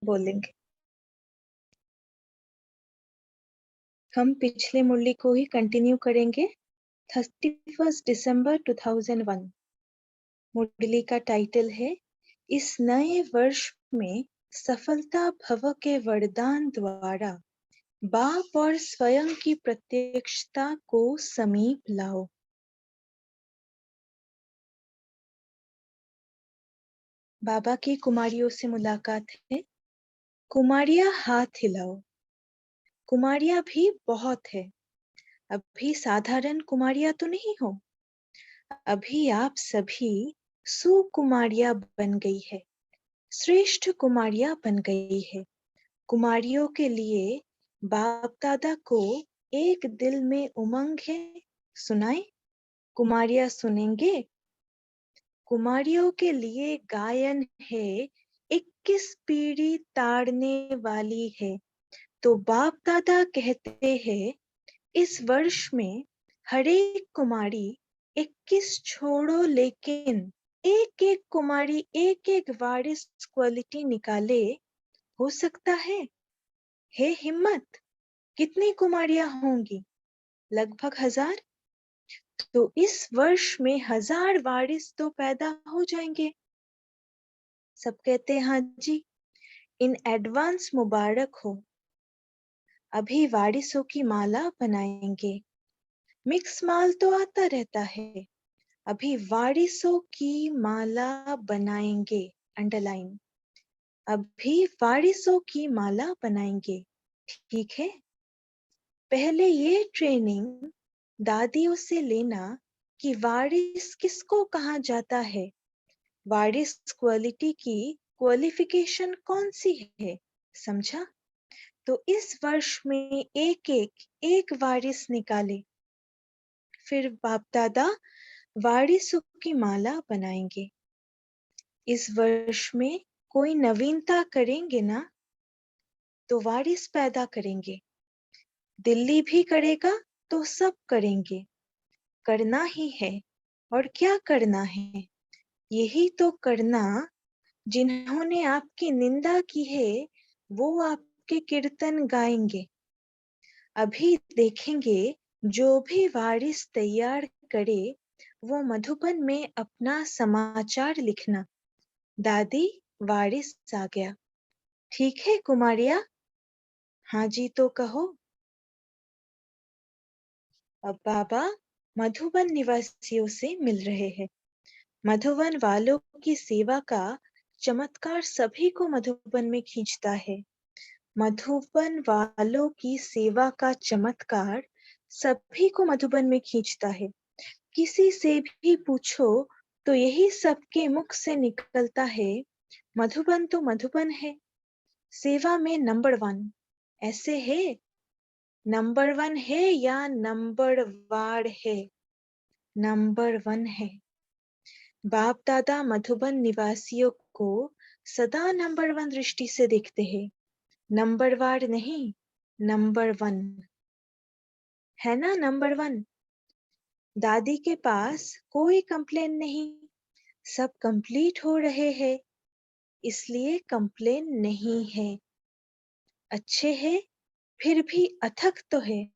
बोलेंगे। हम पिछले मुरली को ही कंटिन्यू करेंगे। 31 दिसंबर 2001 मुरली का टाइटल है, इस नए वर्ष में सफलता भव के वरदान द्वारा बाप और स्वयं की प्रत्यक्षता को समीप लाओ। बाबा की कुमारियों से मुलाकात है। कुमारियां हाथ हिलाओ। कुमारियां भी बहुत है। अभी साधारण कुमारियां तो नहीं हो। अभी आप सभी सुकुमारियां बन गई है, श्रेष्ठ कुमारियां बन गई है। कुमारियों के लिए बाप दादा को एक दिल में उमंग है। सुनाए? कुमारियां सुनेंगे। कुमारियों के लिए गायन है, 21 पीढ़ी ताड़ने वाली है। तो बाप दादा कहते हैं, इस वर्ष में हर एक कुमारी 21 छोड़ो, लेकिन एक एक कुमारी एक एक वारिस क्वालिटी निकाले। हो सकता है हिम्मत? कितनी कुमारियां होंगी? लगभग 1000। तो इस वर्ष में 1000 वारिस तो पैदा हो जाएंगे। सब कहते हैं हाँ जी, इन एडवांस मुबारक हो। अभी वारिसों की माला बनाएंगे। मिक्स माल तो आता रहता है, अभी वारिसों की माला बनाएंगे। अंडरलाइन, अभी वारिसों की माला बनाएंगे। ठीक है, पहले ये ट्रेनिंग दादियों से लेना कि वारिस किसको कहा जाता है, वारिस क्वालिटी की क्वालिफिकेशन कौन सी है। समझा? तो इस वर्ष में एक वारिस निकाले। फिर बाप दादा वारिसों की माला बनाएंगे। इस वर्ष में कोई नवीनता करेंगे ना, तो वारिस पैदा करेंगे। दिल्ली भी करेगा तो सब करेंगे। करना ही है। और क्या करना है? यही तो करना, जिन्होंने आपकी निंदा की है वो आपके कीर्तन गाएंगे। अभी देखेंगे, जो भी वारिस तैयार करे वो मधुबन में अपना समाचार लिखना। दादी, वारिस आ गया। ठीक है कुमारिया? हाँ जी तो कहो। अब बाबा मधुबन निवासियों से मिल रहे हैं। मधुबन वालों की सेवा का चमत्कार सभी को मधुबन में खींचता है। मधुबन वालों की सेवा का चमत्कार सभी को मधुबन में खींचता है। किसी से भी पूछो तो यही सबके मुख से निकलता है, मधुबन तो मधुबन है, सेवा में नंबर 1। ऐसे है? नंबर 1 है या नंबर वार है? नंबर 1 है। बाप दादा मधुबन निवासियों को सदा नंबर 1 दृष्टि से देखते हैं, नंबर वार नहीं, नंबर 1 है ना। नंबर 1। दादी के पास कोई कंप्लेन नहीं, सब कंप्लीट हो रहे हैं, इसलिए कंप्लेन नहीं है। अच्छे है, फिर भी अथक तो है।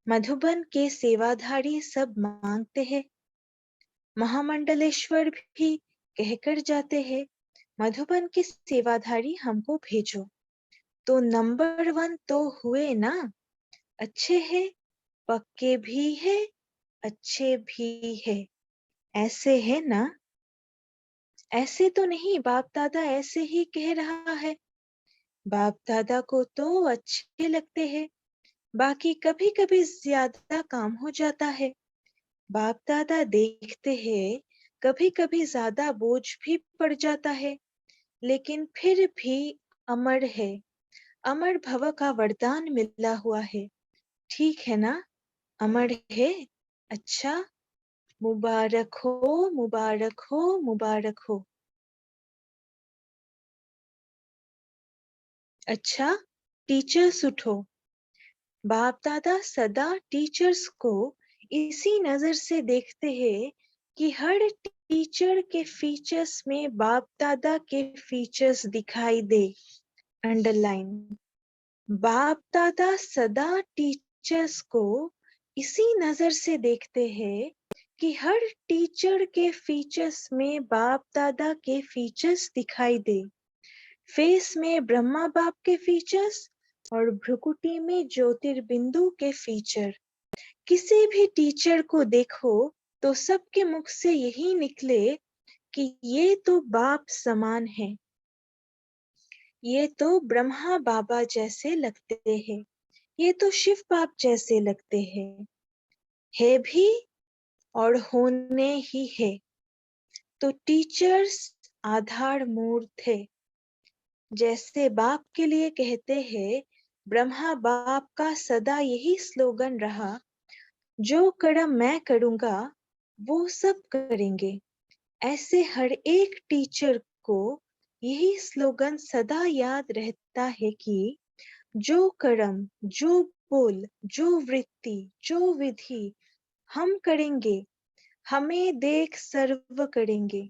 मधुबन के सेवाधारी सब मांगते हैं। महामंडलेश्वर भी कहकर जाते हैं, मधुबन के सेवाधारी हमको भेजो। तो नंबर 1 तो हुए ना। अच्छे है, पक्के भी है, अच्छे भी है। ऐसे है ना? ऐसे तो नहीं, बाप दादा ऐसे ही कह रहा है। बाप दादा को तो अच्छे लगते हैं, बाकी कभी कभी ज्यादा काम हो जाता है। बाप दादा देखते हैं, कभी कभी ज्यादा बोझ भी पड़ जाता है, लेकिन फिर भी अमर है। अमर भव का वरदान मिला हुआ है। ठीक है ना? अमर है। अच्छा, मुबारक हो, मुबारक हो, मुबारक हो। अच्छा, टीचर्स उठो। बाप दादा सदा टीचर्स को इसी नजर से देखते हैं कि हर टीचर के फीचर्स में बाप दादा के फीचर्स दिखाई दे। अंडरलाइन। बाप दादा सदा टीचर्स को इसी नजर से देखते हैं कि हर टीचर के फीचर्स में बाप दादा के फीचर्स दिखाई दे। फेस में ब्रह्मा बाप के फीचर्स और भ्रुकुटी में ज्योतिर्बिंदु के फीचर। किसी भी टीचर को देखो तो सबके मुख से यही निकले कि ये तो बाप समान है, ये तो ब्रह्मा बाबा जैसे लगते हैं, ये तो शिव बाप जैसे लगते हैं। है भी और होने ही है। तो टीचर्स आधार मूर्त है। जैसे बाप के लिए कहते हैं, ब्रह्मा बाप का सदा यही स्लोगन रहा, जो कर्म मैं करूंगा वो सब करेंगे। ऐसे हर एक टीचर को यही स्लोगन सदा याद रहता है कि जो कर्म, जो बोल, जो वृत्ति, जो विधि हम करेंगे, हमें देख सर्व करेंगे।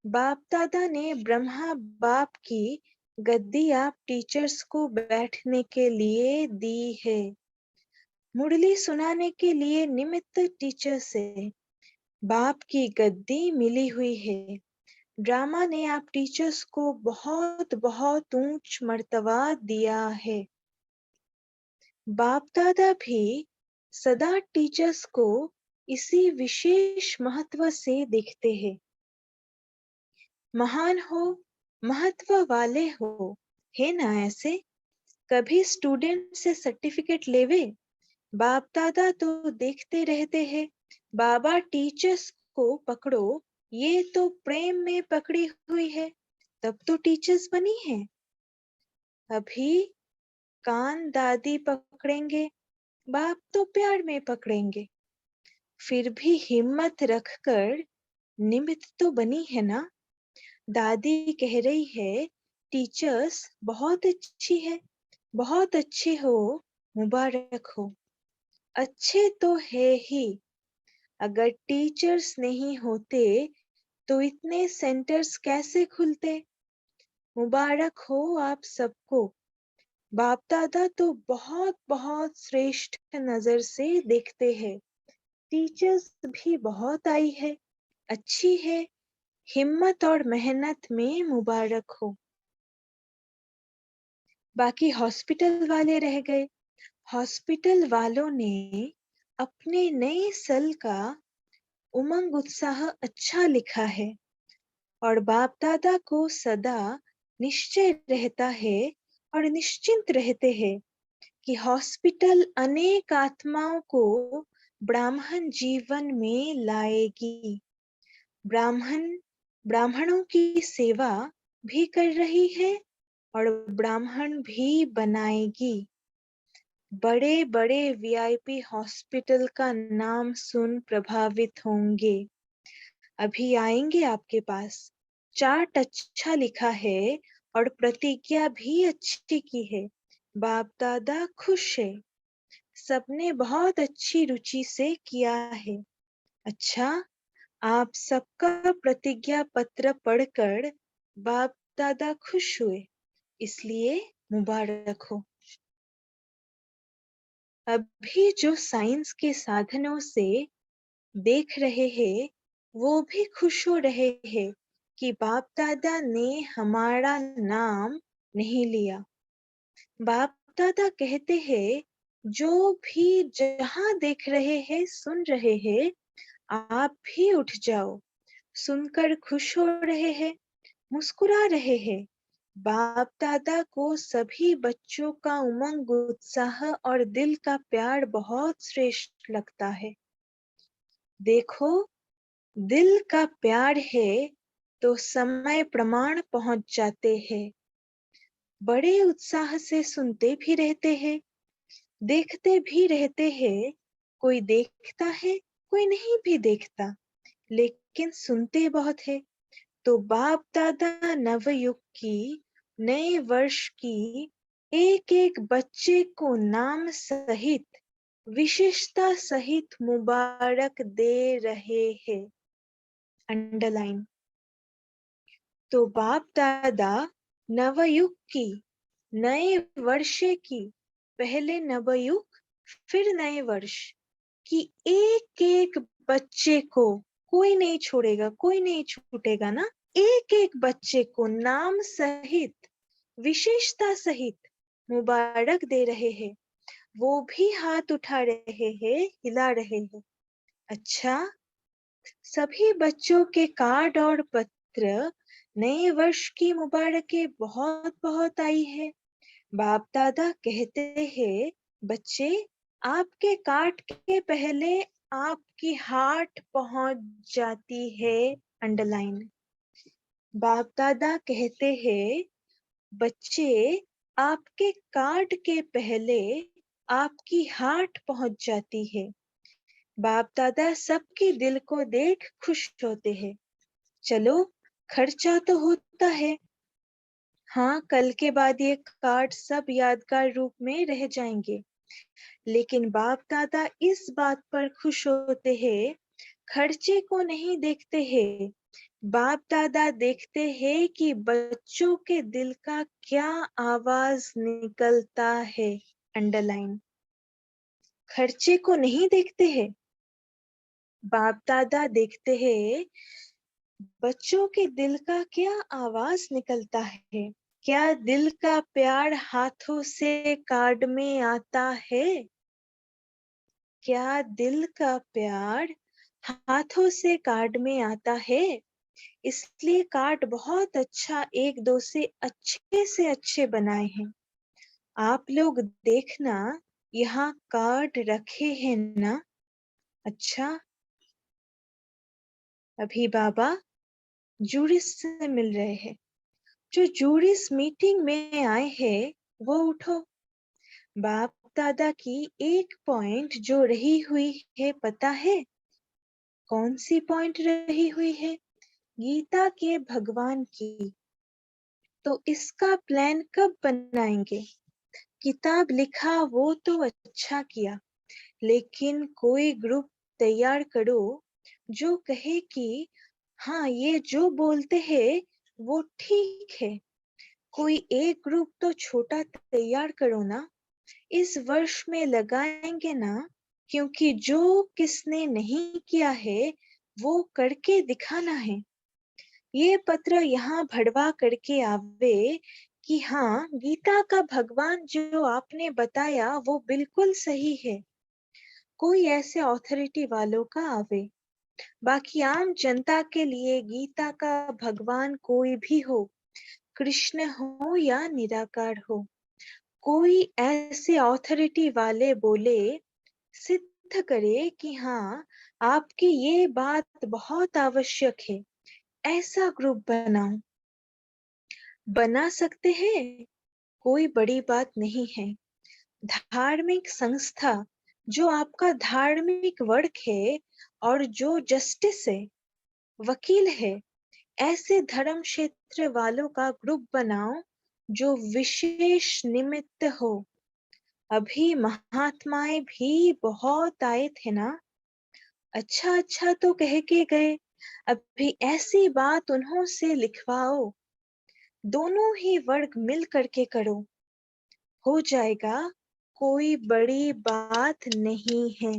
बाप दादा ने ब्रह्मा बाप की गद्दी आप टीचर्स को बैठने के लिए दी है। मुरली सुनाने के लिए निमित्त टीचर से बाप की गद्दी मिली हुई है। ड्रामा ने आप टीचर्स को बहुत बहुत ऊंच मर्तबा दिया है। बाप दादा भी सदा टीचर्स को इसी विशेष महत्व से देखते हैं। महान हो, महत्व वाले हो, है ना ऐसे? कभी स्टूडेंट से सर्टिफिकेट लेवे? बाप दादा तो देखते रहते हैं। बाबा टीचर्स को पकड़ो, ये तो प्रेम में पकड़ी हुई है, तब तो टीचर्स बनी है। अभी कान दादी पकड़ेंगे, बाप तो प्यार में पकड़ेंगे। फिर भी हिम्मत रखकर निमित्त तो बनी है ना। दादी कह रही है, टीचर्स बहुत अच्छी है, बहुत अच्छे हो, मुबारक हो। अच्छे तो है ही। अगर टीचर्स नहीं होते तो इतने सेंटर्स कैसे खुलते? मुबारक हो आप सबको। बाप दादा तो बहुत बहुत श्रेष्ठ नजर से देखते हैं। टीचर्स भी बहुत आई है, अच्छी है, हिम्मत और मेहनत में मुबारक हो। बाकी हॉस्पिटल वाले रह गए। हॉस्पिटल वालों ने अपने नए साल का उमंग उत्साह अच्छा लिखा है और बाप दादा को सदा निश्चय रहता है और निश्चिंत रहते हैं कि हॉस्पिटल अनेक आत्माओं को ब्राह्मण जीवन में लाएगी। ब्राह्मणों की सेवा भी कर रही है और ब्राह्मण भी बनाएगी। बड़े बड़े वीआईपी हॉस्पिटल का नाम सुन प्रभावित होंगे। अभी आएंगे आपके पास। चार्ट अच्छा लिखा है और प्रतिज्ञा भी अच्छी की है। बाप दादा खुश है। सबने बहुत अच्छी रुचि से किया है। अच्छा, आप सबका प्रतिज्ञा पत्र पढ़कर बाप दादा खुश हुए, इसलिए मुबारक हो। अभी जो साइंस के साधनों से देख रहे हैं, वो भी खुश हो रहे हैं कि बाप दादा ने हमारा नाम नहीं लिया। बाप दादा कहते हैं, जो भी जहां देख रहे हैं, सुन रहे हैं, आप भी उठ जाओ। सुनकर खुश हो रहे हैं, मुस्कुरा रहे हैं। बाप दादा को सभी बच्चों का उमंग, उत्साह और दिल का प्यार बहुत श्रेष्ठ लगता है। देखो, दिल का प्यार है तो समय प्रमाण पहुंच जाते हैं। बड़े उत्साह से सुनते भी रहते हैं, देखते भी रहते हैं। कोई देखता है, कोई नहीं भी देखता, लेकिन सुनते बहुत है। तो बाप दादा नवयुग की, नए वर्ष की एक एक बच्चे को नाम सहित, विशेषता सहित मुबारक दे रहे हैं। अंडरलाइन। तो बाप दादा नवयुग की, नए वर्षे की पहले नवयुग, फिर नए वर्ष की एक एक बच्चे को कोई नहीं छोड़ेगा, कोई नहीं छूटेगा ना। एक एक बच्चे को नाम सहित, विशेषता सहित मुबारक दे रहे हैं। वो भी हाथ उठा रहे हैं, हिला रहे हैं। अच्छा, सभी बच्चों के कार्ड और पत्र नए वर्ष की मुबारकें बहुत बहुत आई है। बाप दादा कहते हैं, बच्चे आपके कार्ड के पहले आपकी हार्ट पहुंच जाती है। अंडरलाइन। बाप दादा कहते हैं, बच्चे आपके कार्ड के पहले आपकी हार्ट पहुंच जाती है। बाप दादा सबके दिल को देख खुश होते हैं। चलो, खर्चा तो होता है। हाँ, कल के बाद ये कार्ड सब यादगार रूप में रह जाएंगे। लेकिन बाप दादा इस बात पर खुश होते हैं, खर्चे को नहीं देखते हैं। बाप दादा देखते हैं कि बच्चों के दिल का क्या आवाज निकलता है। अंडरलाइन। खर्चे को नहीं देखते हैं, बाप दादा देखते हैं बच्चों के दिल का क्या आवाज निकलता है। क्या दिल का प्यार हाथों से कार्ड में आता है? क्या दिल का प्यार हाथों से कार्ड में आता है? इसलिए कार्ड बहुत अच्छा, एक दो से अच्छे बनाए हैं। आप लोग देखना, यहाँ कार्ड रखे हैं ना। अच्छा, अभी बाबा जूरिस से मिल रहे हैं। जो जूरिस मीटिंग में आए हैं, वो उठो। बाप दादा की एक पॉइंट जो रही हुई है, पता है कौन सी पॉइंट रही हुई है? गीता के भगवान की। तो इसका प्लान कब बनाएंगे? किताब लिखा वो तो अच्छा किया, लेकिन कोई ग्रुप तैयार करो जो कहे कि हाँ, ये जो बोलते हैं वो ठीक है। कोई एक ग्रुप तो छोटा तैयार करो ना। इस वर्ष में लगाएंगे ना, क्योंकि जो किसने नहीं किया है वो करके दिखाना है। ये पत्र यहाँ भड़वा करके आवे कि हाँ, गीता का भगवान जो आपने बताया वो बिल्कुल सही है। कोई ऐसे अथॉरिटी वालों का आवे। बाकी आम जनता के लिए गीता का भगवान कोई भी हो, कृष्ण हो या निराकार हो, कोई ऐसे अथॉरिटी वाले बोले, सिद्ध करे कि हाँ, आपकी ये बात बहुत आवश्यक है, ऐसा ग्रुप बनाओ। बना सकते हैं, कोई बड़ी बात नहीं है। धार्मिक संस्था जो आपका धार्मिक वर्क है और जो जस्टिस है, वकील है, ऐसे धर्म क्षेत्र वालों का ग्रुप बनाओ जो विशेष निमित्त हो। अभी महात्माएं भी बहुत आए थे ना। अच्छा अच्छा तो कह के गए, अभी ऐसी बात उन्हों से लिखवाओ। दोनों ही वर्ग मिल करके करो, हो जाएगा, कोई बड़ी बात नहीं है।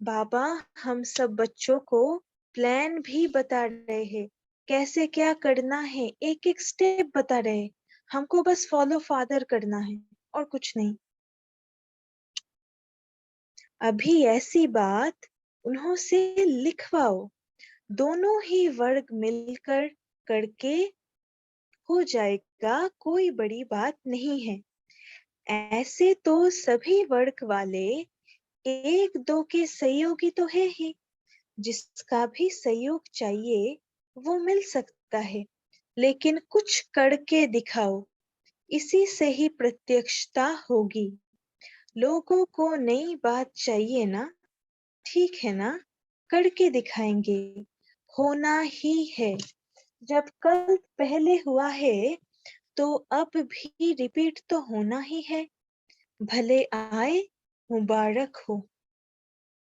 बाबा हम सब बच्चों को प्लान भी बता रहे हैं, कैसे क्या करना है, एक एक स्टेप बता रहे हैं। हमको बस फॉलो फादर करना है और कुछ नहीं। अभी ऐसी बात उन्हों से लिखवाओ। दोनों ही वर्ग मिलकर करके हो जाएगा, कोई बड़ी बात नहीं है। ऐसे तो सभी वर्ग वाले एक दो के सहयोगी तो है ही, जिसका भी सहयोग चाहिए वो मिल सकता है, लेकिन कुछ करके दिखाओ, इसी से ही प्रत्यक्षता होगी। लोगों को नई बात चाहिए ना, ठीक है ना, करके दिखाएंगे, होना ही है। जब कल पहले हुआ है तो अब भी रिपीट तो होना ही है। भले आए, मुबारक हो।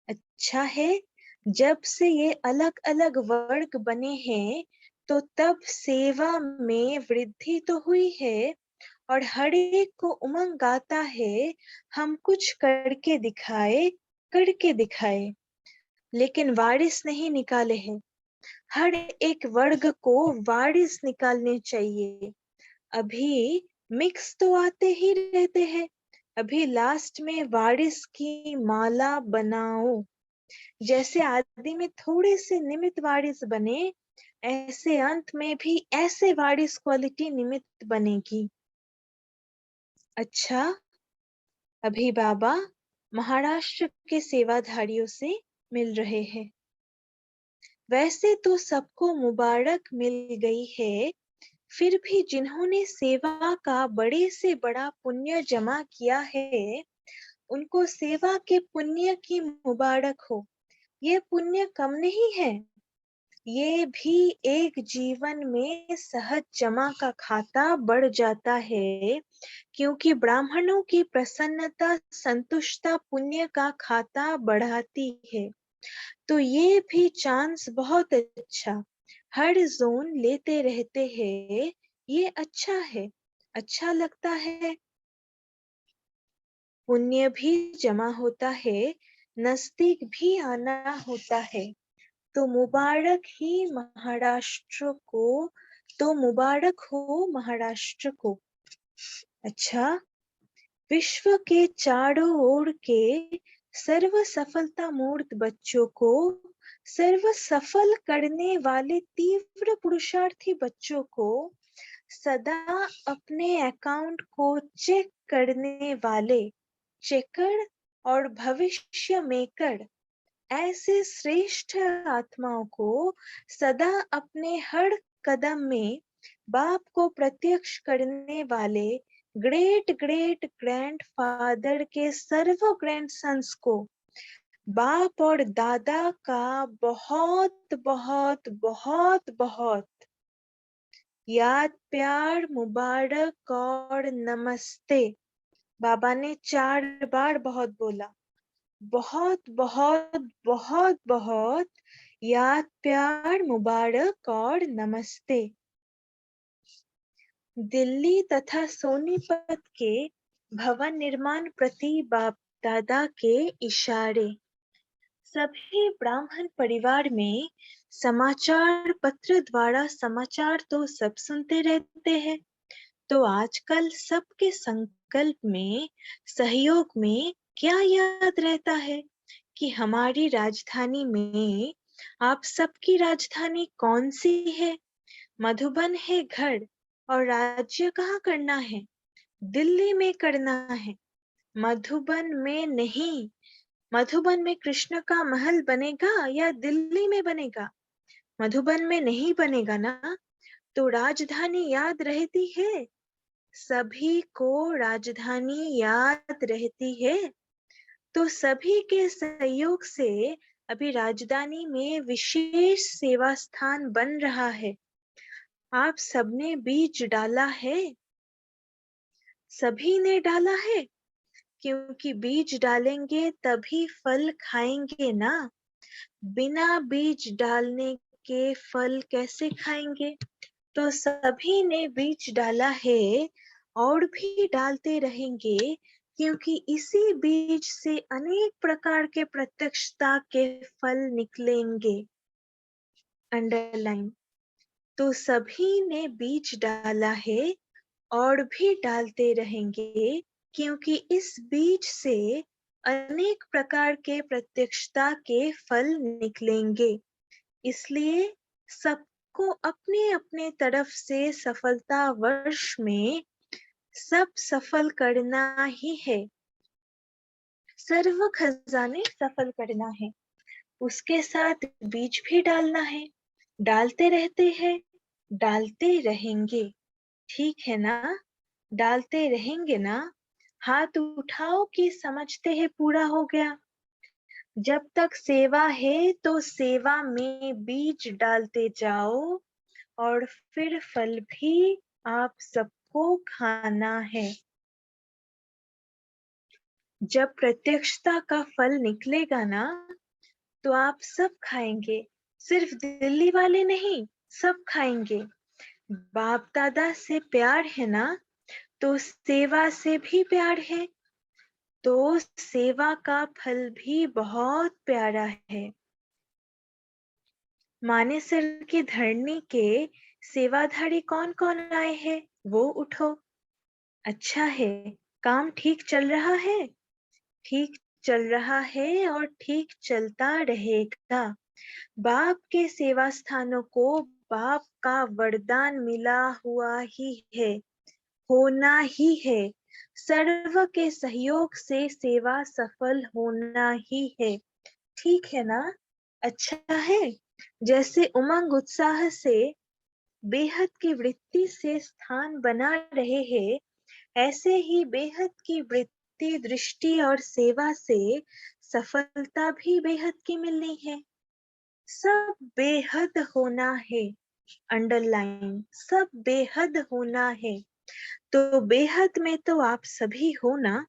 अच्छा है, जब से ये अलग अलग वर्ग बने हैं तो तब सेवा में वृद्धि तो हुई है और हर एक को उमंग आता है, हम कुछ करके दिखाए, लेकिन वारिस नहीं निकाले हैं। हर एक वर्ग को वारिस निकालने चाहिए। अभी मिक्स तो आते ही रहते हैं, अभी लास्ट में वारिस की माला बनाओ। जैसे आदि में थोड़े से निमित्त वारिस बने, ऐसे अंत में भी ऐसे वारिस क्वालिटी निमित्त बनेगी। अच्छा, अभी बाबा महाराष्ट्र के सेवाधारियों से मिल रहे हैं। वैसे तो सबको मुबारक मिल गई है, फिर भी जिन्होंने सेवा का बड़े से बड़ा पुण्य जमा किया है, उनको सेवा के पुण्य की मुबारक हो। ये पुण्य कम नहीं है, ये भी एक जीवन में सहज जमा का खाता बढ़ जाता है, क्योंकि ब्राह्मणों की प्रसन्नता संतुष्टता पुण्य का खाता बढ़ाती है। तो ये भी चांस बहुत अच्छा, हर जोन लेते रहते हैं, ये अच्छा है, अच्छा लगता है। पुण्य भी जमा होता है, नजदीक भी आना होता है। तो मुबारक हो महाराष्ट्र को। अच्छा, विश्व के चारों ओर के सर्व सफलता मूर्त बच्चों को, सर्व सफल करने वाले तीव्र पुरुषार्थी बच्चों को, सदा अपने अकाउंट को चेक करने वाले चेकर और भविष्य मेकर ऐसे श्रेष्ठ आत्माओं को, सदा अपने हर कदम में बाप को प्रत्यक्ष करने वाले ग्रेट ग्रेट ग्रैंडफादर के सर्व ग्रैंडसन्स को, बाप और दादा का बहुत बहुत बहुत बहुत याद, प्यार, मुबारक और नमस्ते। बाबा ने 4 बार बहुत बोला। बहुत बहुत बहुत बहुत याद, प्यार, मुबारक और नमस्ते। दिल्ली तथा सोनीपत के भवन निर्माण प्रति बाप दादा के इशारे। सभी ब्राह्मण परिवार में समाचार पत्र द्वारा समाचार तो सब सुनते रहते हैं, तो आजकल सबके संकल्प में, सहयोग में क्या याद रहता है कि हमारी राजधानी में, आप सबकी राजधानी कौन सी है? मधुबन है घर, और राज्य कहाँ करना है? दिल्ली में करना है, मधुबन में नहीं। मधुबन में कृष्ण का महल बनेगा या दिल्ली में बनेगा? मधुबन में नहीं बनेगा ना। तो राजधानी याद रहती है, सभी को राजधानी याद रहती है। तो सभी के सहयोग से अभी राजधानी में विशेष सेवा स्थान बन रहा है। आप सबने बीज डाला है, सभी ने डाला है, क्योंकि बीज डालेंगे तभी फल खाएंगे ना। बिना बीज डालने के फल कैसे खाएंगे? तो सभी ने बीज डाला है और भी डालते रहेंगे, क्योंकि इसी बीज से अनेक प्रकार के प्रत्यक्षता के फल निकलेंगे। अंडरलाइन। तो सभी ने बीज डाला है और भी डालते रहेंगे, क्योंकि इस बीज से अनेक प्रकार के प्रत्यक्षता के फल निकलेंगे। इसलिए सबको अपने अपने तरफ से सफलता वर्ष में सब सफल करना ही है, सर्व खजाने सफल करना है। उसके साथ बीज भी डालना है, डालते रहते हैं, डालते रहेंगे। ठीक है ना? डालते रहेंगे ना? हाथ उठाओ कि समझते हैं पूरा हो गया। जब तक सेवा है तो सेवा में बीज डालते जाओ, और फिर फल भी आप सबको खाना है। जब प्रत्यक्षता का फल निकलेगा ना, तो आप सब खाएंगे, सिर्फ दिल्ली वाले नहीं, सब खाएंगे। बाप दादा से प्यार है ना, तो सेवा से भी प्यार है, तो सेवा का फल भी बहुत प्यारा है। मानेसर की धरनी के सेवाधारी कौन कौन आए हैं, वो उठो। अच्छा है, काम ठीक चल रहा है? ठीक चल रहा है और ठीक चलता रहेगा। बाप के सेवा स्थानों को बाप का वरदान मिला हुआ ही है, होना ही है। सर्व के सहयोग से सेवा सफल होना ही है। ठीक है ना? अच्छा है। जैसे उमंग उत्साह से बेहद की वृत्ति से स्थान बना रहे हैं, ऐसे ही बेहद की वृत्ति, दृष्टि और सेवा से सफलता भी बेहद की मिलनी है। सब बेहद होना है। अंडरलाइन, सब बेहद होना है। तो बेहद में तो आप सभी हो ना।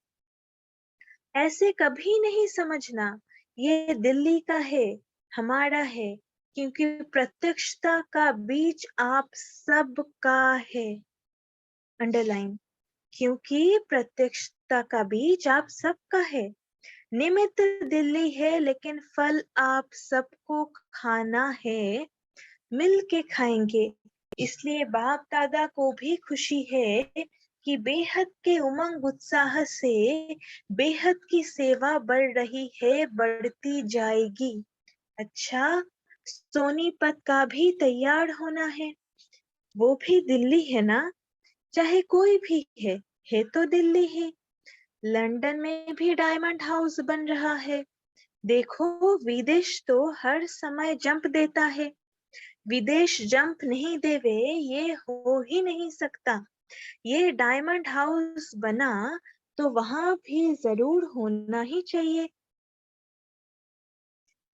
ऐसे कभी नहीं समझना ये दिल्ली का है, हमारा है, क्योंकि प्रत्यक्षता का बीज आप सब का है। अंडरलाइन, क्योंकि प्रत्यक्षता का बीज आप सबका है। निमित्त दिल्ली है, लेकिन फल आप सबको खाना है। मिल के खाएंगे। इसलिए बाप दादा को भी खुशी है कि बेहद के उमंग उत्साह से बेहद की सेवा बढ़ रही है, बढ़ती जाएगी। अच्छा, सोनीपत का भी तैयार होना है। वो भी दिल्ली है ना? चाहे कोई भी है तो दिल्ली ही। लंदन में भी डायमंड हाउस बन रहा है। देखो, विदेश तो हर समय जंप देता है। विदेश जंप नहीं देवे, ये हो ही नहीं सकता। ये डायमंड हाउस बना तो वहां भी जरूर होना ही चाहिए।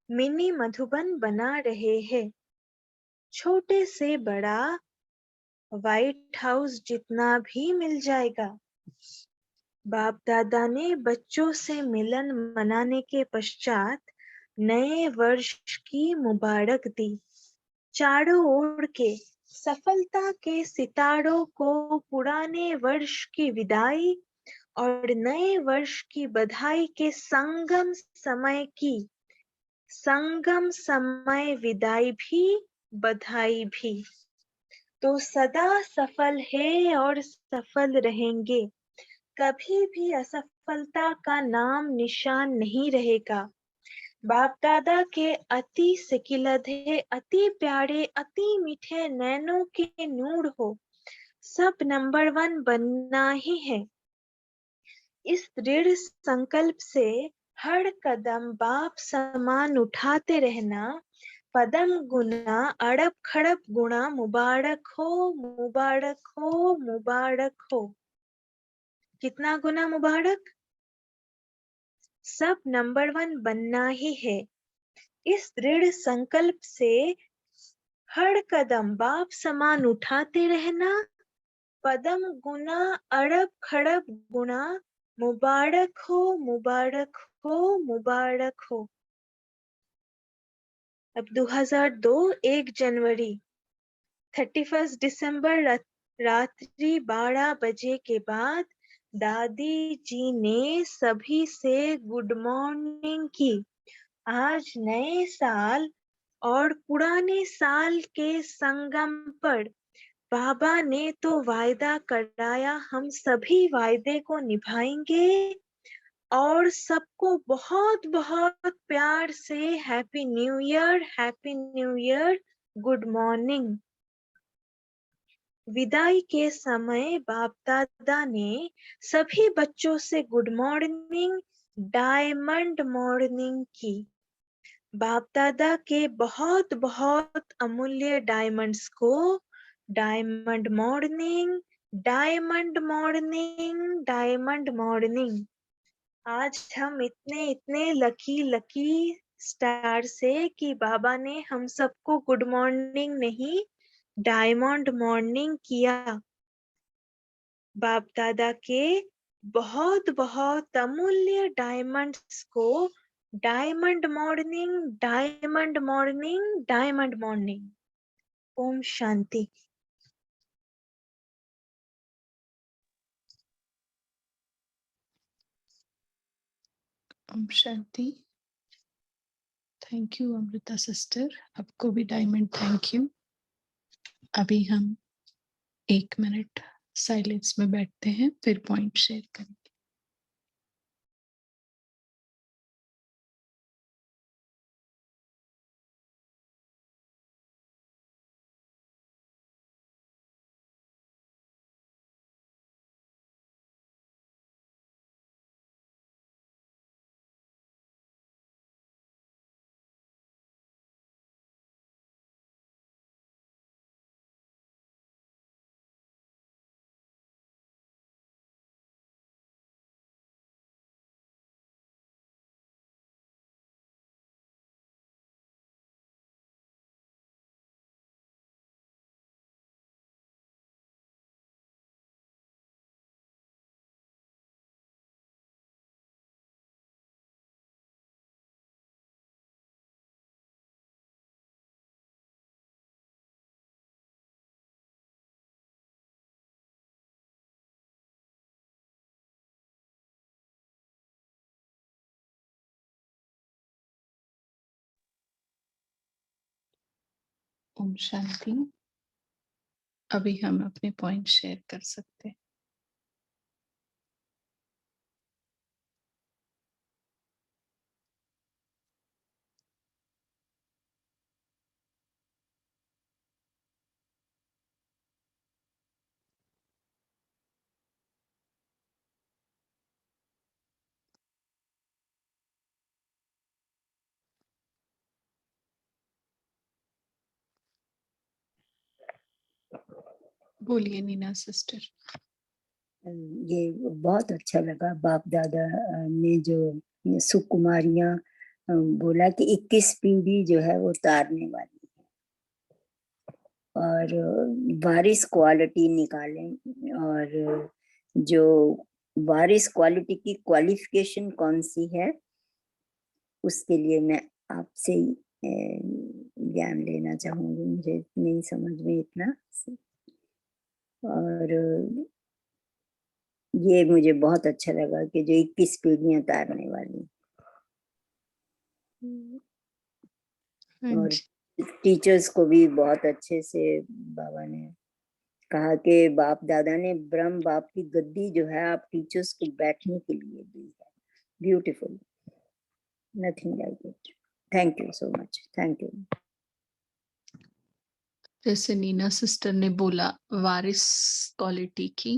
मिनी मधुबन बना रहे हैं। छोटे से बड़ा व्हाइट हाउस जितना भी मिल जाएगा। बाप दादा ने बच्चों से मिलन मनाने के पश्चात नए वर्ष की मुबारक दी। चारों ओर के सफलता के सितारों को पुराने वर्ष की विदाई और नए वर्ष की बधाई के संगम समय विदाई भी, बधाई भी। तो सदा सफल है और सफल रहेंगे। कभी भी असफलता का नाम निशान नहीं रहेगा। बाप दादा के अति सिकिलधे, अति प्यारे, अति मीठे नैनों के नूर हो। सब नंबर 1 बनना ही है। इस दृढ़ संकल्प से हर कदम बाप समान उठाते रहना। पदम गुना अड़प खड़प गुणा, मुबारक हो, मुबारक हो, मुबारक हो। कितना गुना मुबारक? सब नंबर 1 बनना ही है। इस दृढ़ संकल्प से हर कदम बाप समान उठाते रहना। पदम गुना अड़प खड़प गुणा, मुबारक हो, मुबारक हो, मुबारक हो। अब 2002 1 जनवरी 31 दिसंबर रात्रि 12 बजे के बाद दादी जी ने सभी से गुड मॉर्निंग की। आज नए साल और पुराने साल के संगम पर बाबा ने तो वायदा कराया, हम सभी वायदे को निभाएंगे और सबको बहुत बहुत प्यार से happy new year, happy new year, good morning. विदाई के समय बाप दादा ने सभी बच्चों से गुड मॉर्निंग, डायमंड मॉर्निंग की। बाप दादा के बहुत बहुत अमूल्य डायमंड्स को diamond morning, diamond morning, diamond morning. आज हम इतने इतने लकी स्टार से कि बाबा ने हम सबको गुड मॉर्निंग नहीं, डायमंड मॉर्निंग किया। बाप दादा के बहुत बहुत अमूल्य डायमंड्स को diamond morning, diamond morning, diamond morning. Om Shanti. Om Shanti. Thank you Amrita sister, आपको भी डायमंड थैंक यू। अभी हम 1 मिनट साइलेंस में बैठते हैं, फिर पॉइंट शेयर करेंगे। ओम शांति। अभी हम अपने पॉइंट शेयर कर सकते हैं। बोलिए नीना सिस्टर। ये बहुत अच्छा लगा बाप दादा ने जो सुकुमारियां बोला कि 21 पीढ़ी जो है वो तारने वाली है और वारिस क्वालिटी निकालें। और जो वारिस क्वालिटी की क्वालिफिकेशन कौन सी है उसके लिए मैं आपसे ज्ञान लेना चाहूंगी, मुझे नहीं समझ में इतना। और ये मुझे बहुत अच्छा लगा कि जो 21 पीढ़ियां तारने वाली। और टीचर्स को भी बहुत अच्छे से बाबा ने कहा कि बाप दादा ने ब्रह्म बाप की गद्दी जो है आप टीचर्स को बैठने के लिए दी है। Beautiful, nothing like it. Thank you so much, thank you. जैसे नीना सिस्टर ने बोला, वारिस क्वालिटी की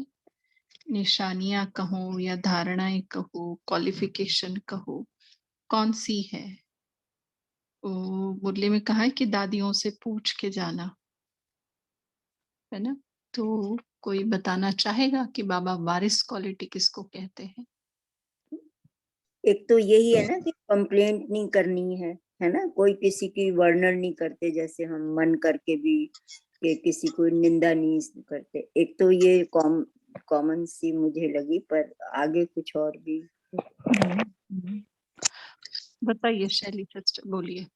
निशानियां कहो या धारणाएं कहो, क्वालिफिकेशन कहो, कौन सी है? मुरली में कहा है कि दादियों से पूछ के जाना, है ना? तो कोई बताना चाहेगा कि बाबा वारिस क्वालिटी किसको कहते हैं? एक तो यही है ना कि कंप्लेंट नहीं करनी है ना, कोई किसी की वर्णन नहीं करते, जैसे हम मन करके भी कि किसी को निंदा नहीं करते। एक तो ये कॉमन सी मुझे लगी, पर आगे कुछ और भी बताइए शैली सिस्टर, बोलिए।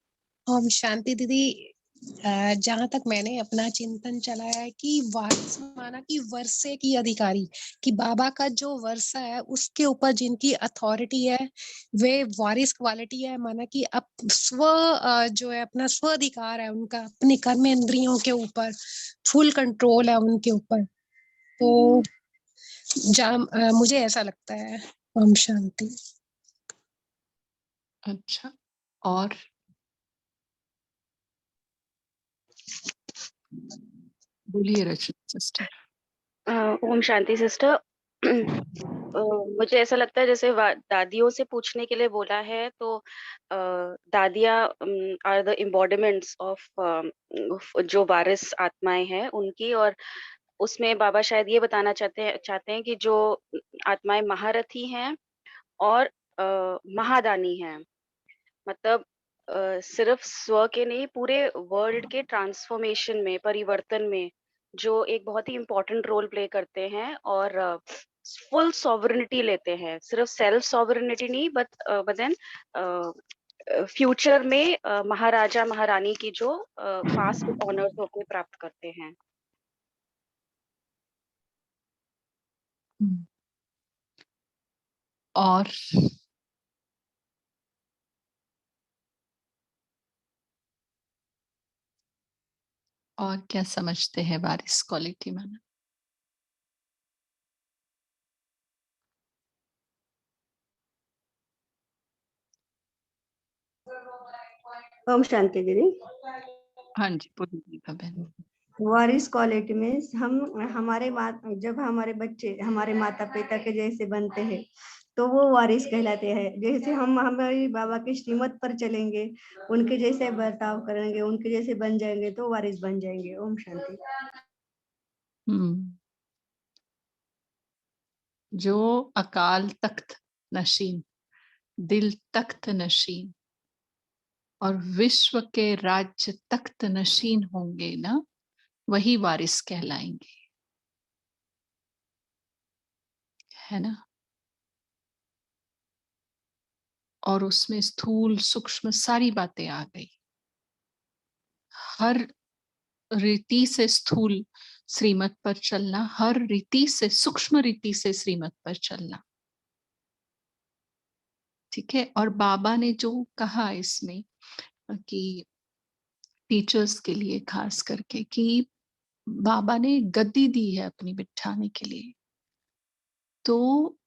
ओम शांति दीदी। जहाँ तक मैंने अपना चिंतन चलाया है कि वारिस माना कि वर्षे की अधिकारी, कि बाबा का जो वर्षा है उसके ऊपर जिनकी अथॉरिटी है वे वारिस क्वालिटी है। माना कि अब जो है अपना स्व अधिकार है उनका, अपनी कर्म इंद्रियों के ऊपर फुल कंट्रोल है उनके ऊपर। तो मुझे ऐसा लगता है। ओम शांति। अच्छा, और बोलिए रचना सिस्टर। ओम शांति सिस्टर। मुझे ऐसा लगता है जैसे दादियों से पूछने के लिए बोला है, तो दादियाँ आर द एम्बॉडीमेंट्स ऑफ जो वारिस आत्माएं हैं उनकी। और उसमें बाबा शायद ये बताना चाहते हैं कि जो आत्माएं महारथी हैं और महादानी हैं, मतलब सिर्फ स्व के नहीं, पूरे वर्ल्ड के ट्रांसफॉर्मेशन में, परिवर्तन में जो एक बहुत ही इम्पोर्टेंट रोल प्ले करते हैं और फुल सॉवरेनिटी लेते हैं। सिर्फ सेल्फ सॉवरेनिटी नहीं, बट देन फ्यूचर में महाराजा महारानी की जो पास्ट ऑनर्स होके प्राप्त करते हैं। और और क्या समझते हैं वारिस क्वालिटी माना? ओम शांति दीदी। हाँ जी, बोलिए दीपा बहन। वारिस क्वालिटी में हम जब हमारे बच्चे हमारे माता पिता के जैसे बनते हैं तो वो वारिस कहलाते हैं। जैसे हम हमारे बाबा के श्रीमत पर चलेंगे, उनके जैसे बर्ताव करेंगे, उनके जैसे बन जाएंगे तो वारिस बन जाएंगे। ओम शांति। जो अकाल तख्त नशीन, दिल तख्त नशीन और विश्व के राज्य तख्त नशीन होंगे ना, वही वारिस कहलाएंगे, है ना। और उसमें स्थूल सूक्ष्म सारी बातें आ गई। हर रीति से स्थूल श्रीमत पर चलना, हर रीति से सूक्ष्म रीति से श्रीमत पर चलना, ठीक है। और बाबा ने जो कहा इसमें कि टीचर्स के लिए खास करके कि बाबा ने गद्दी दी है अपनी बिठाने के लिए, तो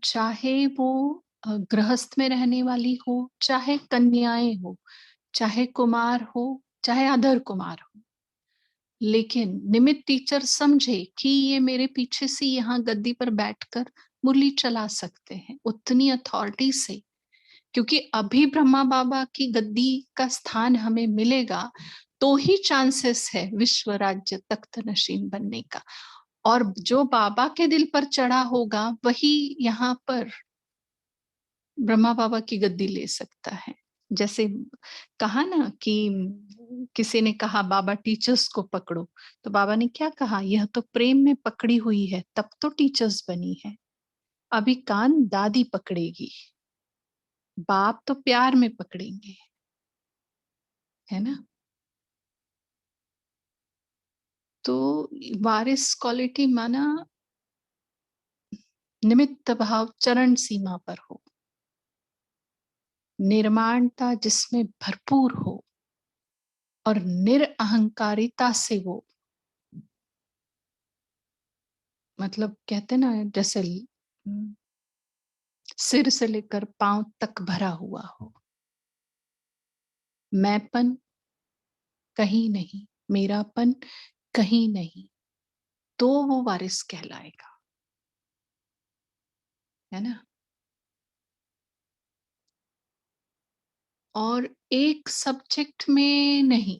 चाहे वो गृहस्थ में रहने वाली हो, चाहे कन्याएं हो, चाहे कुमार हो, चाहे अधर कुमार हो, लेकिन निमित्त टीचर समझे कि ये मेरे पीछे से यहाँ गद्दी पर बैठकर मुरली चला सकते हैं उतनी अथॉरिटी से, क्योंकि अभी ब्रह्मा बाबा की गद्दी का स्थान हमें मिलेगा तो ही चांसेस है विश्व राज्य तख्त नशीन बनने का। और जो बाबा के दिल पर चढ़ा होगा वही यहाँ पर ब्रह्मा बाबा की गद्दी ले सकता है। जैसे कहा ना कि किसी ने कहा बाबा टीचर्स को पकड़ो, तो बाबा ने क्या कहा, यह तो प्रेम में पकड़ी हुई है तब तो टीचर्स बनी है, अभी कान दादी पकड़ेगी, बाप तो प्यार में पकड़ेंगे, है ना। तो वारिस क्वालिटी माना निमित्त भाव चरण सीमा पर हो, निर्माणता जिसमें भरपूर हो और निरअहंकारिता से वो, मतलब कहते ना जैसे सिर से लेकर पांव तक भरा हुआ हो, मैंपन कहीं नहीं, मेरापन कहीं नहीं, तो वो वारिस कहलाएगा, है ना। और एक सब्जेक्ट में नहीं,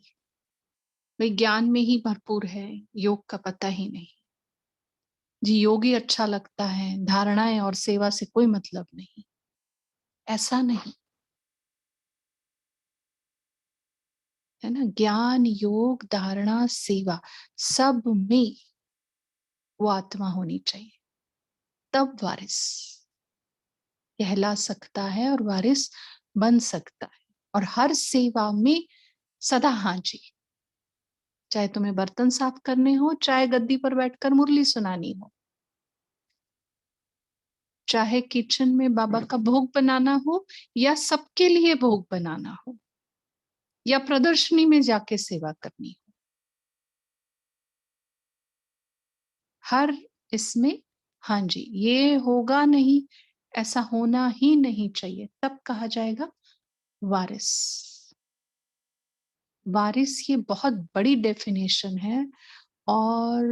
विज्ञान में ही भरपूर है, योग का पता ही नहीं जी, योगी अच्छा लगता है, धारणाएं और सेवा से कोई मतलब नहीं, ऐसा नहीं, है ना। ज्ञान योग धारणा सेवा सब में वो आत्मा होनी चाहिए, तब वारिस कहला सकता है और वारिस बन सकता है। और हर सेवा में सदा हाँ जी, चाहे तुम्हें बर्तन साफ करने हो, चाहे गद्दी पर बैठकर मुरली सुनानी हो, चाहे किचन में बाबा का भोग बनाना हो या सबके लिए भोग बनाना हो, या प्रदर्शनी में जाके सेवा करनी हो, हर इसमें हाँ जी, ये होगा नहीं, ऐसा होना ही नहीं चाहिए, तब कहा जाएगा वारिस। वारिस ये बहुत बड़ी डेफिनेशन है और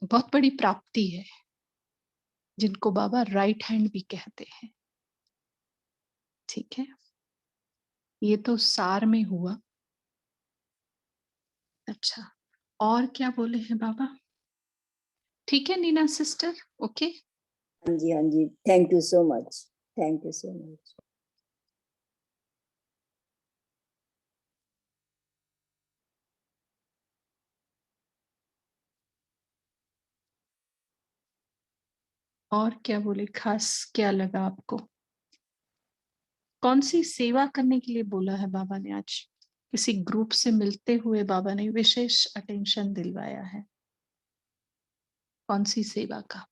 बहुत बड़ी प्राप्ति है, जिनको बाबा राइट हैंड भी कहते हैं, ठीक है। ये तो सार में हुआ। अच्छा, और क्या बोले हैं बाबा? ठीक है नीना सिस्टर, ओके। हाँ जी, हाँ जी, thank you so much, thank you so much. और क्या बोले, खास क्या लगा आपको? कौन सी सेवा करने के लिए बोला है बाबा ने आज? किसी ग्रुप से मिलते हुए बाबा ने विशेष अटेंशन दिलवाया है, कौन सी सेवा का?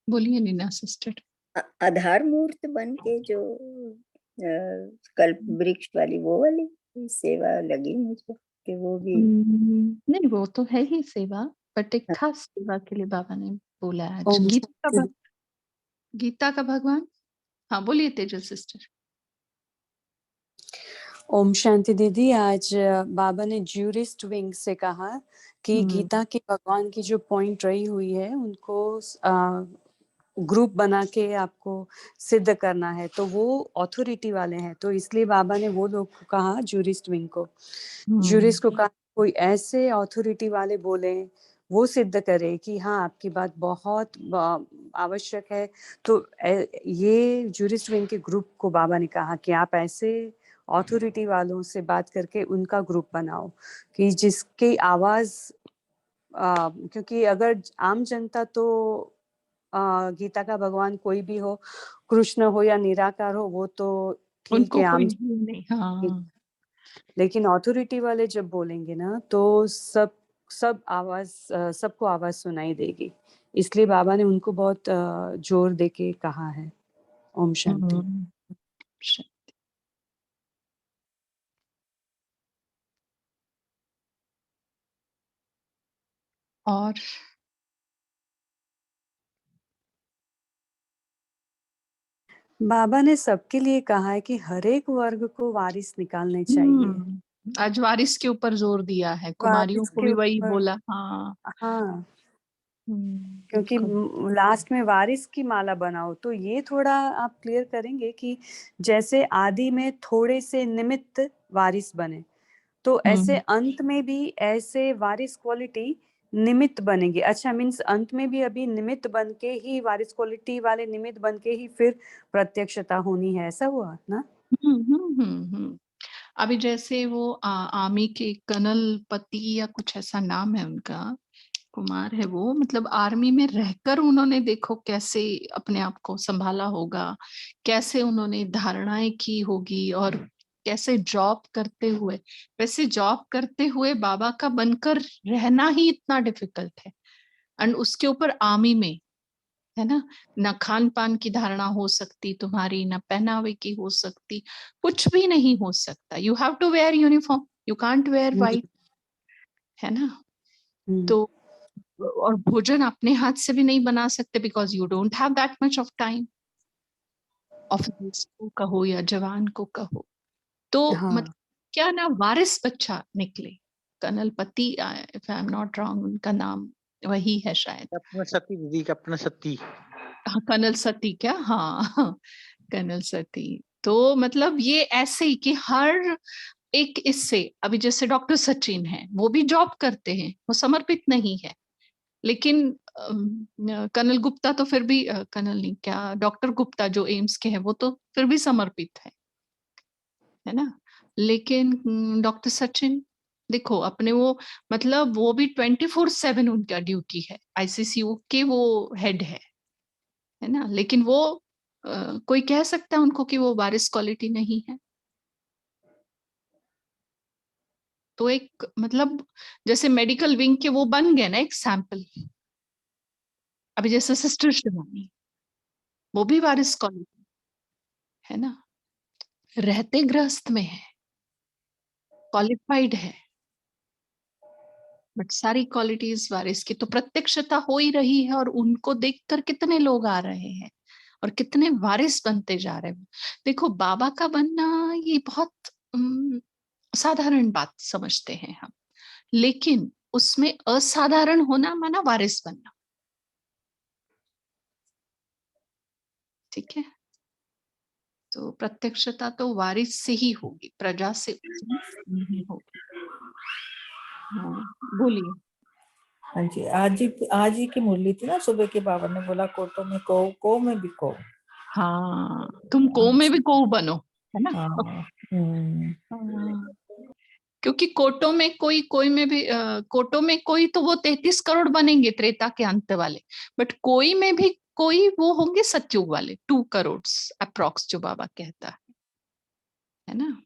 बोलिए नीना सिस्टर। आधार मूर्त बन के जो कल्प वृक्ष वाली वो वाली सेवा लगी मुझे कि वो भी नहीं, वो तो है ही सेवा, बट एक खास सेवा के लिए बाबा ने बोला है। ओम गीता का भगवान। हाँ बोलिए तेजल सिस्टर। ओम शांति दीदी, आज बाबा ने ज्यूरिस्ट विंग से कहा कि गीता के भगवान की जो पॉइंट रही हुई है उनको ग्रुप बना के आपको सिद्ध करना है, तो वो अथॉरिटी वाले हैं, तो इसलिए बाबा ने वो लोग को कहा, ज्यूरिस्ट विंग को, ज्यूरिस्ट को कहा कोई ऐसे अथॉरिटी वाले बोले, वो सिद्ध करे कि हाँ आपकी बात बहुत आवश्यक है। तो ये ज्यूरिस्ट विंग के ग्रुप को बाबा ने कहा कि आप ऐसे अथॉरिटी वालों से बात करके उनका ग्रुप बनाओ कि जिसकी आवाज क्योंकि अगर आम जनता तो गीता का भगवान कोई भी हो, कृष्ण हो या निराकार हो, वो तो ठीक उनको है, कोई आम नहीं। हाँ। लेकिन अथॉरिटी वाले जब बोलेंगे ना तो सब आवाज सबको आवाज सुनाई देगी, इसलिए बाबा ने उनको बहुत जोर देके कहा है। ओम शांति। और बाबा ने सबके लिए कहा है कि हर एक वर्ग को वारिस निकालने चाहिए। आज वारिस के ऊपर जोर दिया है, कुमारियों वारिस को के भी वही ऊपर, बोला। हाँ हाँ, क्योंकि लास्ट में वारिस की माला बनाओ, तो ये थोड़ा आप क्लियर करेंगे कि जैसे आदि में थोड़े से निमित्त वारिस बने, तो ऐसे अंत में भी ऐसे वारिस क्वालिटी निमित्त बनेंगे। अच्छा, मीन्स अंत में भी अभी निमित्त बन के ही, वारिस क्वालिटी वाले निमित्त बन के ही फिर प्रत्यक्षता होनी है, ऐसा हुआ ना? अभी जैसे वो आर्मी के कर्नल पति या कुछ ऐसा नाम है उनका, कुमार है वो, मतलब आर्मी में रहकर उन्होंने देखो कैसे अपने आप को संभाला होगा, कैसे उन्होंने धारणाएं की होगी, और कैसे जॉब करते हुए, वैसे जॉब करते हुए बाबा का बनकर रहना ही इतना डिफिकल्ट है। एंड उसके ऊपर आर्मी में, है ना खान पान की धारणा हो सकती तुम्हारी, ना पहनावे की हो सकती, कुछ भी नहीं हो सकता। You have to wear uniform, you can't wear white, है ना। तो और भोजन अपने हाथ से भी नहीं बना सकते, because you don't have that much of time. Officers को कहो या जवान को कहो, तो मतलब क्या ना वारिस बच्चा निकले। कर्नल पति, if I am not wrong, उनका नाम वही है शायद। अपना सती दीदी का, अपना सती। हाँ, कर्नल सती क्या? हाँ कर्नल सती। तो मतलब ये ऐसे ही कि हर एक इससे, अभी जैसे डॉक्टर सचिन है, वो भी जॉब करते हैं, वो समर्पित नहीं है, लेकिन कर्नल गुप्ता तो फिर भी, कर्नल नहीं क्या, डॉक्टर गुप्ता जो एम्स के हैं, वो तो फिर भी समर्पित है ना। लेकिन डॉक्टर सचिन देखो अपने वो, मतलब वो भी 24/7 उनका ड्यूटी है, आईसीसीयू के वो हेड है ना। लेकिन वो कोई कह सकता है उनको कि वो वारिस क्वालिटी नहीं है? तो एक मतलब जैसे मेडिकल विंग के वो बन गए ना एक सैंपल। अभी जैसे सिस्टर शिवानी, वो भी वारिस क्वालिटी है ना, रहते गृहस्थ में है, क्वालिफाइड है, बट सारी क्वालिटीज वारिस की, तो प्रत्यक्षता हो ही रही है। और उनको देखकर कितने लोग आ रहे हैं और कितने वारिस बनते जा रहे हैं। देखो बाबा का बनना ये बहुत साधारण बात समझते हैं हम, लेकिन उसमें असाधारण होना माना वारिस बनना। ठीक है, तो प्रत्यक्षता तो वारिस से ही होगी, प्रजा से नहीं होगी। हाँ बोलिए। हाँ जी, आज ही की मुरली थी ना सुबह के, बाबा ने बोला कोटो में को में भी को। हाँ, तुम को में भी को बनो, है ना। हाँ, क्योंकि कोटो में कोई में भी कोटो में कोई, तो वो 33 करोड़ बनेंगे त्रेता के अंत वाले, बट कोई में भी कोई वो होंगे सतयुग वाले 2 करोड़ अप्रॉक्स, जो बाबा कहता है ना।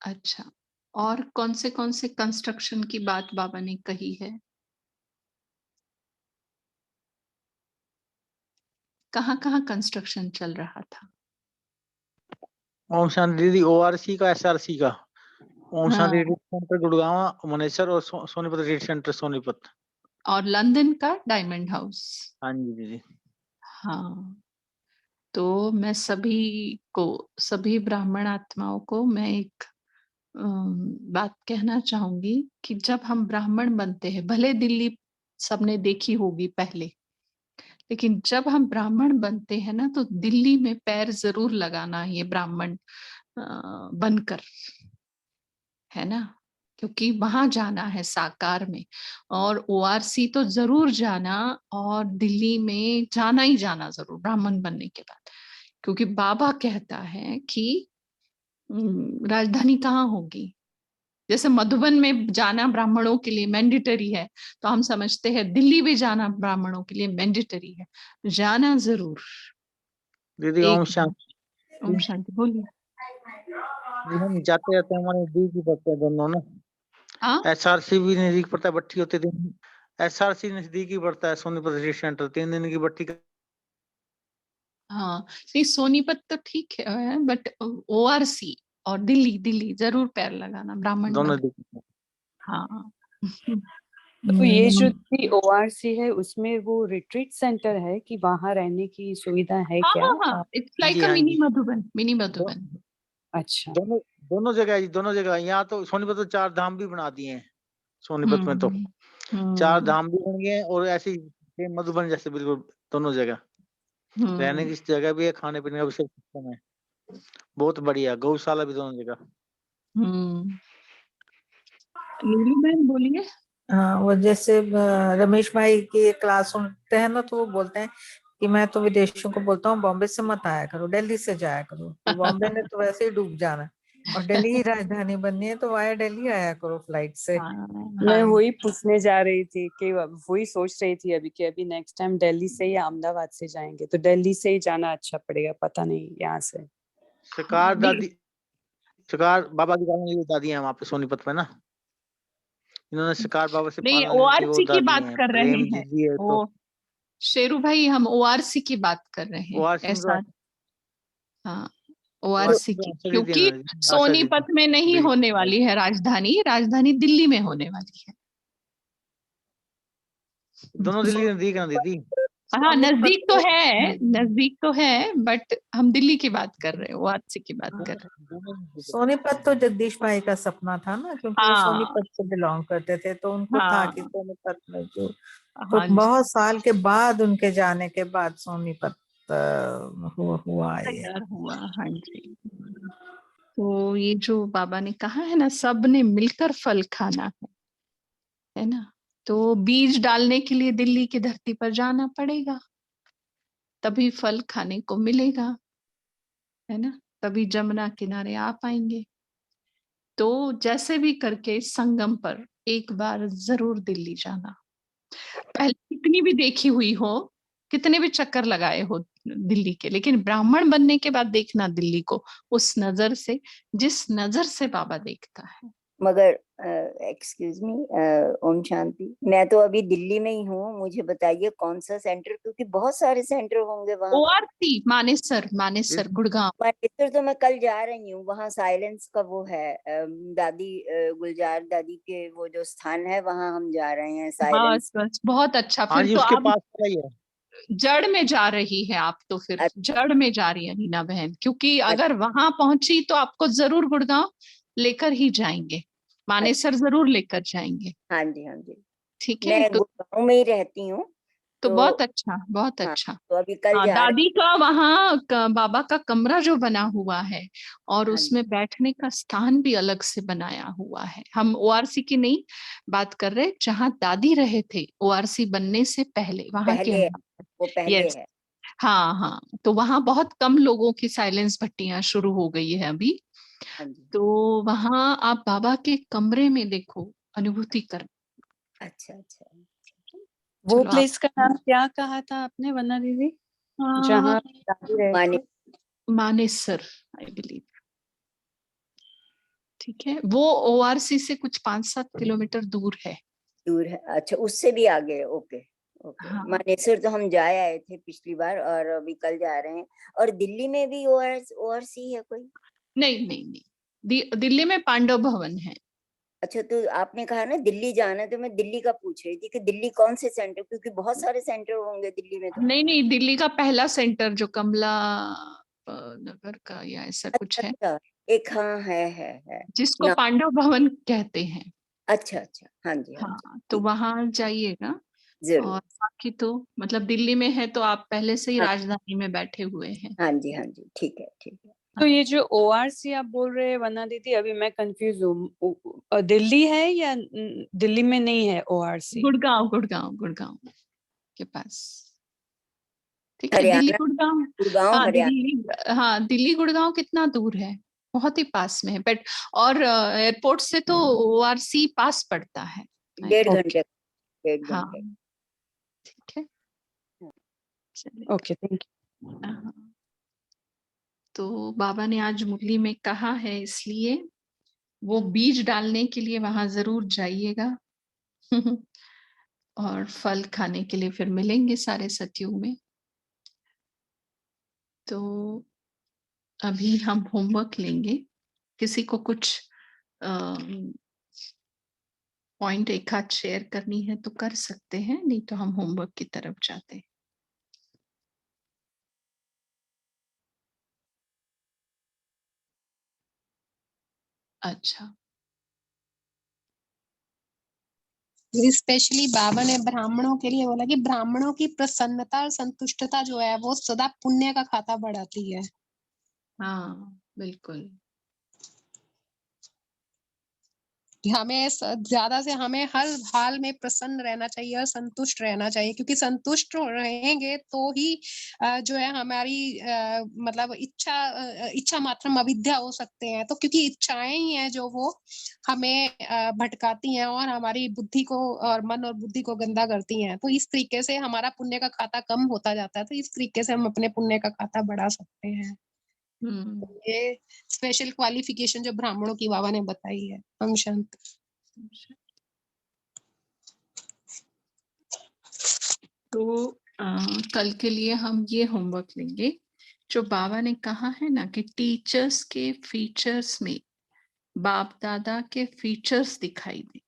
अच्छा, और कौन से कंस्ट्रक्शन की बात बाबा ने कही है? कहाँ कहाँ कंस्ट्रक्शन चल रहा था? ओम शांति दीदी, ORC का, SRC का। ओम शांति हाँ, रिट्रीट सेंटर गुड़गांव मनेसर और सोनीपत रिट्रीट सेंटर सोनीपत। और लंदन का डायमंड हाउस। हाँ जी दीदी। हाँ, तो मैं सभी ब्राह्मण आत्माओं को मैं एक बात कहना चाहूंगी कि जब हम ब्राह्मण बनते हैं, भले दिल्ली सबने देखी होगी पहले, लेकिन जब हम ब्राह्मण बनते हैं ना, तो दिल्ली में पैर जरूर लगाना है ये ब्राह्मण बनकर, है ना, क्योंकि वहां जाना है साकार में। और ORC तो जरूर जाना, और दिल्ली में जाना ही जाना जरूर ब्राह्मण बनने के बाद, क्योंकि बाबा कहता है कि राजधानी कहाँ होगी। जैसे मधुबन में जाना ब्राह्मणों के लिए मैंडेटरी है, तो हम समझते हैं दिल्ली भी जाना ब्राह्मणों के लिए मैंडेटरी है, जाना जरूर। दीदी ओम शांति। ओम शांति। बोलिए। हम जाते रहते हैं, हमारे नजदीक ही पड़ता है दोनों ना। हाँ, SRC भी नजदीक पड़ता है, भट्टी होते दिन। SRC नजदीक ही पड़ता है, सोनीपत रिट्रीट सेंटर 3 दिन की भट्टी का। हाँ, नहीं सोनीपत तो ठीक है, बट ORC और दिल्ली जरूर पैर लगाना ब्राह्मण दोनों बन। दिख। हाँ। तो ये जो ORC है उसमें वो रिट्रीट सेंटर है कि वहां रहने की सुविधा है हाँ क्या? हाँ हाँ, इट्स लाइक अ हाँ मिनी जी। मधुबन, मिनी मधुबन। अच्छा। दोनों दोनों जगह जी, दोनों जगह। यहाँ तो सोनीपत तो 4 धाम भी बना दिए हैं। सोनीपत में तो 4 धाम भी बन गए हैं, और ऐसे ही मधुबन जैसे बिल्कुल दोनों जगह रहने की जगह भी है, खाने पीने का भी सब सिस्टम है, बहुत बढ़िया। गौशाला भी दोनों जगह। नीलू बहन बोलिए। हाँ, वो जैसे रमेश भाई की क्लास सुनते हैं ना, तो वो बोलते हैं कि मैं तो विदेशियों को बोलता हूँ बॉम्बे से मत आया करो, दिल्ली से जाया करो, कि बॉम्बे ने तो वैसे ही डूब जाना, और दिल्ली ही राजधानी बननी है, तो वाया दिल्ली आया करो फ्लाइट से। मैं वही पूछने जा रही थी कि वही सोच रही थी अभी कि अभी नेक्स्ट टाइम दिल्ली से या अहमदाबाद से जाएंगे, तो दिल्ली से ही जाना अच्छा पड़ेगा, पता नहीं यहाँ से। सरकार बाबा की दादी है वहाँ पे सोनीपत में ना, इन्होंने शिकार बाबा से नहीं, पालना लेने की वो ORC की दादी बात हैं, कर रहे प्रेम हैं दीदी है तो। वो शेरू भाई, हम ORC की बात कर रहे हैं। ORC में ऐसा, तो हाँ, ORC ORC तो की, आशा दीदी है क्योंकि ना, आशा सोनीपत दीदी में नहीं होने वाली है राजधानी, राजधानी दिल्ली में होने वाली है। दोनों दिल्ली नजदीक है ना दीदी। हाँ, नजदीक तो है, बट हम दिल्ली की बात कर रहे हैं, ORC की बात कर रहे हैं। सोनीपत तो जगदीश भाई का सपना था ना, क्योंकि वो हाँ सोनीपत से बिलोंग करते थे, तो उनको था कि हाँ सोनीपत में जो, तो हाँ जी, बहुत साल के बाद उनके जाने के बाद सोनीपत हुआ ये। तैयार हुआ। हाँ जी, तो ये जो बाबा ने कहा है ना, सबने मिलकर फल खाना है ना, तो बीज डालने के लिए दिल्ली की धरती पर जाना पड़ेगा, तभी फल खाने को मिलेगा, है ना, तभी जमुना किनारे आ पाएंगे। तो जैसे भी करके संगम पर एक बार जरूर दिल्ली जाना, पहले कितनी भी देखी हुई हो, कितने भी चक्कर लगाए हो दिल्ली के, लेकिन ब्राह्मण बनने के बाद देखना दिल्ली को उस नजर से, जिस नजर से बाबा देखता है। मगर एक्सक्यूज मी, ओम शांति, मैं तो अभी दिल्ली में ही हूँ, मुझे बताइए कौन सा सेंटर, क्योंकि बहुत सारे सेंटर होंगे वहाँ। ORC मानेसर गुड़गांव। मानेसर तो मैं कल जा रही हूँ, वहाँ साइलेंस का वो है, दादी गुलजार दादी के वो जो स्थान है, वहाँ हम जा रहे हैं साइलेंस। बस बहुत अच्छा, हाँ फिर जी, तो उसके आप पास का ही है। जड़ में जा रही है, आप तो फिर जड़ में जा रही है नीना बहन, क्योंकि अगर वहां पहुंची तो आपको जरूर गुड़गांव लेकर ही जाएंगे, मानेसर जरूर लेकर जाएंगे। हाँ जी, हाँ जी, ठीक है, मैं गुड़गांव में ही रहती हूँ, तो बहुत हाँ, अच्छा। तो अभी कल हाँ, जा रहे। दादी का वहाँ बाबा का कमरा जो बना हुआ है, और हाँ उसमें बैठने का स्थान भी अलग से बनाया हुआ है। हम ORC की नहीं बात कर रहे, जहाँ दादी रहे थे ORC बनने से पहले, वहां के पहले, वो पहले यस, है। हाँ हाँ, तो वहां बहुत कम लोगों की साइलेंस भट्टियां शुरू हो गई है अभी, हाँ जी, तो वहां आप बाबा के कमरे में देखो, अनुभूति कर। अच्छा अच्छा, वो चलो आप प्लेस का नाम क्या कहा था आपने वंदना दीदी, जहाँ दादी रहे माने थे? Manesar, I believe. ठीक है, वो ORC से कुछ 5-7 किलोमीटर दूर है। दूर है, अच्छा, उससे भी आगे, ओके ओके। हाँ मानेसर तो हम जा आए थे पिछली बार और अभी कल जा रहे हैं। और दिल्ली में भी ओआरसी है कोई? नहीं नहीं नहीं, दिल्ली में पांडव भवन है। अच्छा, तो आपने कहा ना दिल्ली जाना है, तो मैं दिल्ली का पूछ रही थी कि दिल्ली कौन से सेंटर, क्योंकि बहुत सारे सेंटर होंगे दिल्ली में तो। नहीं नहीं, दिल्ली का पहला सेंटर जो कमला नगर का या ऐसा कुछ अच्छा है, अच्छा, एक हाँ है जिसको ना। पांडव भवन कहते हैं। अच्छा अच्छा, हाँ जी हाँ जी, हाँ, तो ठीक, वहां जाइएगा। जरूर। और बाकी तो मतलब दिल्ली में है तो आप पहले से ही हाँ राजधानी में बैठे हुए हैं। हाँ जी हाँ जी, ठीक है ठीक है। तो ये जो ओआरसी आप बोल रहे हैं वंदना दीदी, अभी मैं कंफ्यूज हूँ, दिल्ली है या दिल्ली में नहीं है ओआरसी? गुड़गांव गुड़गांव गुड़गांव के पास। ठीक है, दिल्ली हरियाणा, गुड़गांव। गुड़गांव हाँ हरियाणा। दिल्ली, हाँ दिल्ली गुड़गांव कितना दूर है, बहुत ही पास में है। बट और एयरपोर्ट से तो ओआरसी पास पड़ता है। 1.5 ओके घंटे, 1.5 हाँ घंटे। ठीक है, चलिए। Okay, thank you. हाँ, तो बाबा ने आज मुरली में कहा है, इसलिए वो बीज डालने के लिए वहां जरूर जाइएगा। और फल खाने के लिए फिर मिलेंगे सारे सतयुग में। तो अभी हम होमवर्क लेंगे। किसी को कुछ पॉइंट एक आध शेयर करनी है तो कर सकते हैं, नहीं तो हम होमवर्क की तरफ जाते हैं। अच्छा, स्पेशली बाबा ने ब्राह्मणों के लिए बोला कि ब्राह्मणों की प्रसन्नता और संतुष्टता जो है वो सदा पुण्य का खाता बढ़ाती है। हाँ बिल्कुल। कि हमें ज्यादा से हमें हर हाल में प्रसन्न रहना चाहिए और संतुष्ट रहना चाहिए, क्योंकि संतुष्ट रहेंगे तो ही जो है हमारी मतलब इच्छा मात्र अविद्या हो सकते हैं। तो क्योंकि इच्छाएं ही हैं जो वो हमें भटकाती हैं और हमारी बुद्धि को और मन और बुद्धि को गंदा करती हैं। तो इस तरीके से हमारा पुण्य का खाता कम होता जाता है। तो इस तरीके से हम अपने पुण्य का खाता बढ़ा सकते हैं। ये स्पेशल क्वालिफिकेशन जो ब्राह्मणों की बाबा ने बताई है। हम शांत। तो कल के लिए हम ये होमवर्क लेंगे जो बाबा ने कहा है ना कि टीचर्स के फीचर्स में बाप दादा के फीचर्स दिखाई दे।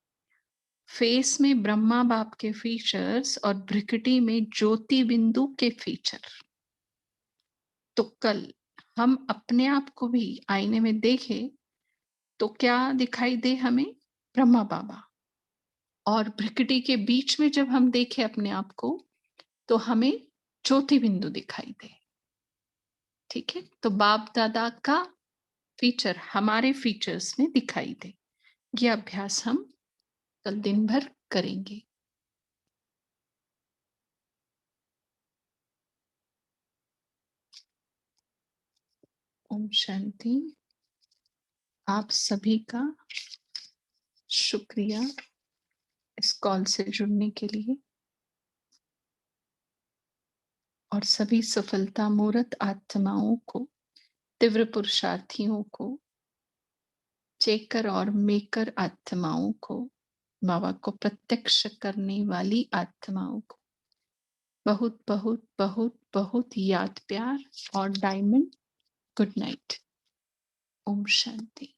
फेस में ब्रह्मा बाप के फीचर्स और भ्रिकुटी में ज्योति बिंदु के फीचर। तो कल हम अपने आप को भी आईने में देखें तो क्या दिखाई दे हमें? ब्रह्मा बाबा। और भ्रिकुटी के बीच में जब हम देखें अपने आप को तो हमें ज्योति बिंदु दिखाई दे। ठीक है, तो बाप दादा का फीचर हमारे फीचर्स में दिखाई दे। ये अभ्यास हम कल दिन भर करेंगे। ओम शांति। आप सभी का शुक्रिया इस कॉल से जुड़ने के लिए। और सभी सफलता मूर्त आत्माओं को, तीव्र पुरुषार्थियों को, चेकर और मेकर आत्माओं को, बाबा को प्रत्यक्ष करने वाली आत्माओं को बहुत बहुत बहुत बहुत याद प्यार और diamond good night. Om Shanti.